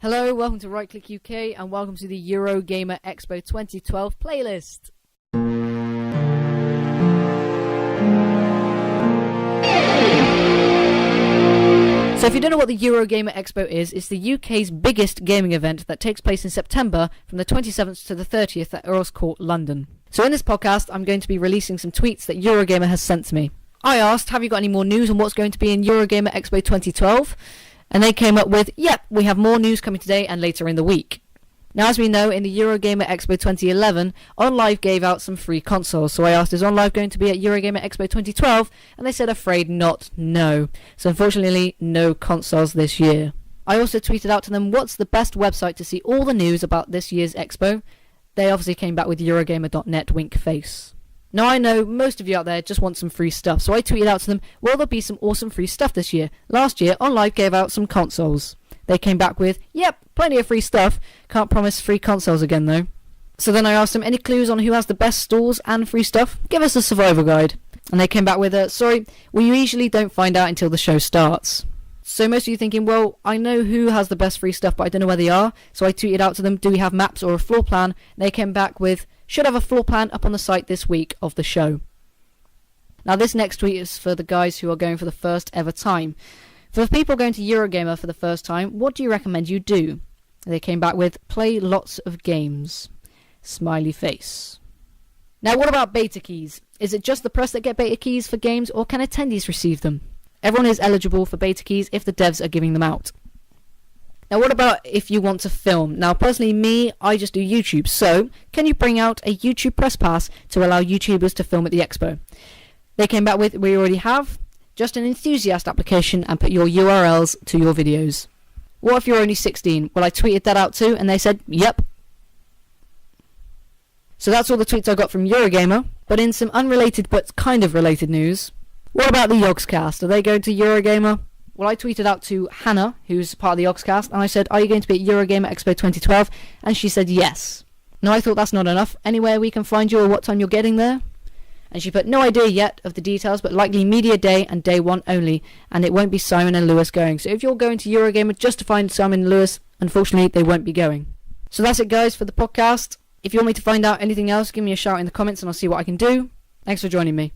Hello, welcome to Right Click UK and welcome to the Eurogamer Expo 2012 playlist. So if you don't know what the Eurogamer Expo is, it's the UK's biggest gaming event that takes place in September from the 27th to the 30th at Earl's Court, London. So in this podcast, I'm going to be releasing some tweets that Eurogamer has sent to me. I asked, have you got any more news on what's going to be in Eurogamer Expo 2012? And they came up with, yep, we have more news coming today and later in the week. Now, as we know, in the Eurogamer Expo 2011, OnLive gave out some free consoles. So I asked, is OnLive going to be at Eurogamer Expo 2012? And they said, afraid not, no. So unfortunately, no consoles this year. I also tweeted out to them, what's the best website to see all the news about this year's Expo? They obviously came back with Eurogamer.net, wink face. Now I know most of you out there just want some free stuff, so I tweeted out to them, will there be some awesome free stuff this year? Last year, OnLive gave out some consoles. They came back with, yep, plenty of free stuff, can't promise free consoles again though. So then I asked them, any clues on who has the best stalls and free stuff? Give us a survival guide. And they came back with, sorry, we usually don't find out until the show starts. So most of you thinking, well, I know who has the best free stuff, but I don't know where they are. So I tweeted out to them, do we have maps or a floor plan? And they came back with, should have a floor plan up on the site this week of the show. Now this next tweet is for the guys who are going for the first ever time. For people going to Eurogamer for the first time, what do you recommend you do? They came back with, play lots of games. Smiley face. Now what about beta keys? Is it just the press that get beta keys for games, or can attendees receive them? Everyone is eligible for beta keys if the devs are giving them out. Now what about if you want to film? Now personally me, I just do YouTube, so can you bring out a YouTube press pass to allow YouTubers to film at the expo? They came back with, we already have, just an enthusiast application and put your URLs to your videos. What if you're only 16? Well, I tweeted that out too and they said, yep. So that's all the tweets I got from Eurogamer, but in some unrelated but kind of related news, what about the Yogscast? Are they going to Eurogamer? Well, I tweeted out to Hannah, who's part of the Yogscast, and I said, are you going to be at Eurogamer Expo 2012? And she said yes. Now, I thought that's not enough. Anywhere we can find you or what time you're getting there? And she put, no idea yet of the details, but likely media day and day one only, and it won't be Simon and Lewis going. So if you're going to Eurogamer just to find Simon and Lewis, unfortunately, they won't be going. So that's it, guys, for the podcast. If you want me to find out anything else, give me a shout in the comments and I'll see what I can do. Thanks for joining me.